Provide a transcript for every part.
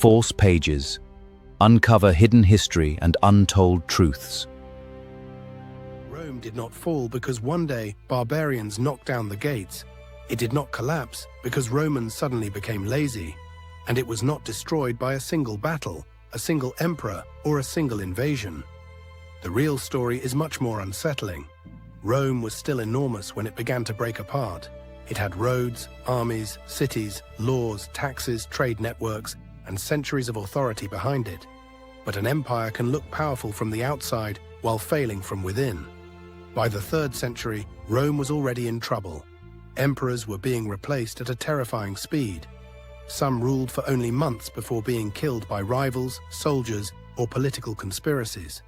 False pages. Uncover hidden history and untold truths. Rome did not fall because one day barbarians knocked down the gates. It did not collapse because Romans suddenly became lazy. And it was not destroyed by a single battle, a single emperor, or a single invasion. The real story is much more unsettling. Rome was still enormous when it began to break apart. It had roads, armies, cities, laws, taxes, trade networks, and centuries of authority behind it. But an empire can look powerful from the outside while failing from within. By the 3rd century, Rome was already in trouble. Emperors were being replaced at a terrifying speed. Some ruled for only months before being killed by rivals, soldiers, or political conspiracies.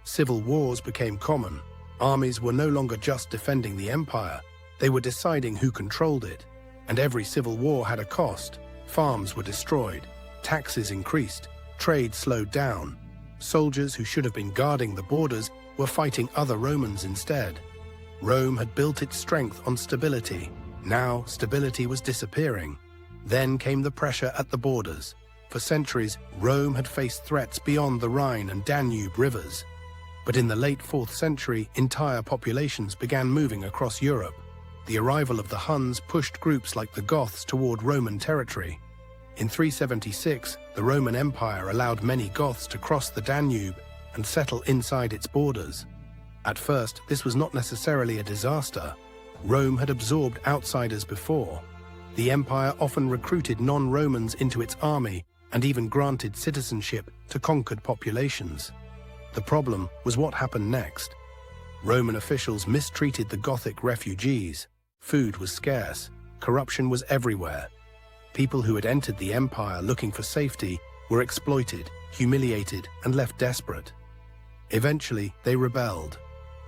Civil wars became common. Armies were no longer just defending the empire, they were deciding who controlled it. And every civil war had a cost. Farms were destroyed, taxes increased, trade slowed down. Soldiers who should have been guarding the borders were fighting other Romans instead. Rome had built its strength on stability. Now stability was disappearing. Then came the pressure at the borders. For centuries, Rome had faced threats beyond the Rhine and Danube rivers. But in the late 4th century, entire populations began moving across Europe. The arrival of the Huns pushed groups like the Goths toward Roman territory. In 376, the Roman Empire allowed many Goths to cross the Danube and settle inside its borders. At first, this was not necessarily a disaster. Rome had absorbed outsiders before. The empire often recruited non-Romans into its army and even granted citizenship to conquered populations. The problem was what happened next. Roman officials mistreated the Gothic refugees. Food was scarce. Corruption was everywhere. People who had entered the empire looking for safety were exploited, humiliated, and left desperate. Eventually, they rebelled.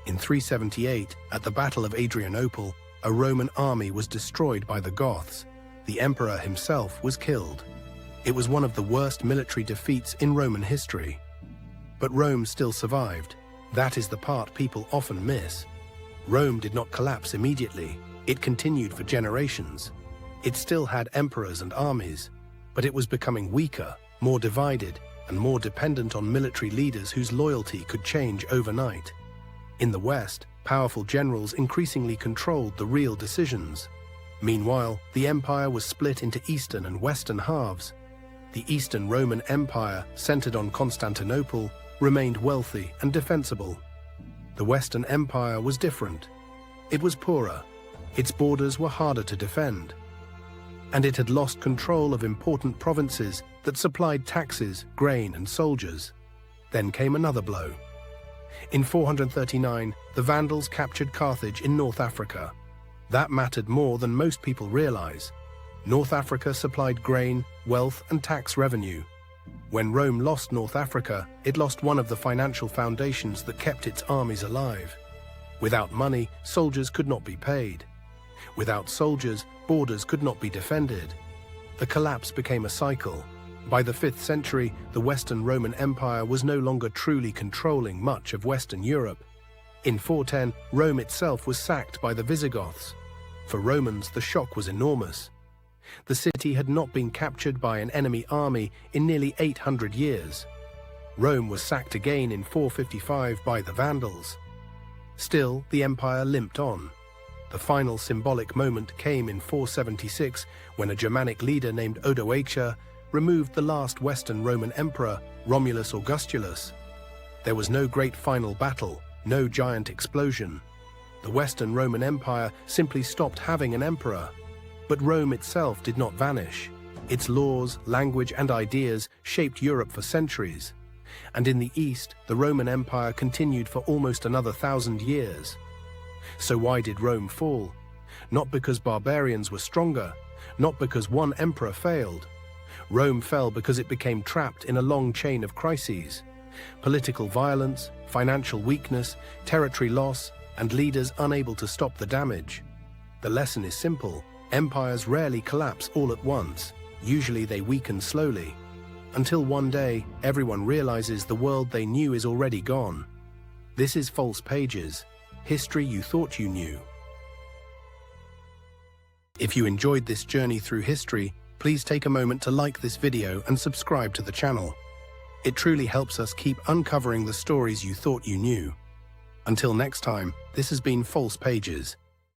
In 378, at the Battle of Adrianople, a Roman army was destroyed by the Goths. The emperor himself was killed. It was one of the worst military defeats in Roman history. But Rome still survived. That is the part people often miss. Rome did not collapse immediately. It continued for generations. It still had emperors and armies, but it was becoming weaker, more divided, and more dependent on military leaders whose loyalty could change overnight. In the West, powerful generals increasingly controlled the real decisions. Meanwhile, the empire was split into eastern and western halves. The Eastern Roman Empire, centered on Constantinople, remained wealthy and defensible. The Western Empire was different. It was poorer. Its borders were harder to defend. And it had lost control of important provinces that supplied taxes, grain, and soldiers. Then came another blow. In 439, the Vandals captured Carthage in North Africa. That mattered more than most people realize. North Africa supplied grain, wealth, and tax revenue. When Rome lost North Africa, it lost one of the financial foundations that kept its armies alive. Without money, soldiers could not be paid. Without soldiers, borders could not be defended. The collapse became a cycle. By the 5th century, the Western Roman Empire was no longer truly controlling much of Western Europe. In 410, Rome itself was sacked by the Visigoths. For Romans, the shock was enormous. The city had not been captured by an enemy army in nearly 800 years. Rome was sacked again in 455 by the Vandals. Still, the empire limped on. The final symbolic moment came in 476 when a Germanic leader named Odoacer removed the last Western Roman emperor, Romulus Augustulus. There was no great final battle, no giant explosion. The Western Roman Empire simply stopped having an emperor. But Rome itself did not vanish. Its laws, language, and ideas shaped Europe for centuries. And in the East, the Roman Empire continued for almost another 1,000 years. So why did Rome fall? Not because barbarians were stronger, not because one emperor failed. Rome fell because it became trapped in a long chain of crises. Political violence, financial weakness, territory loss, and leaders unable to stop the damage. The lesson is simple. Empires rarely collapse all at once. Usually they weaken slowly. Until one day, everyone realizes the world they knew is already gone. This is False Pages, history you thought you knew. If you enjoyed this journey through history, please take a moment to like this video and subscribe to the channel. It truly helps us keep uncovering the stories you thought you knew. Until next time, this has been False Pages.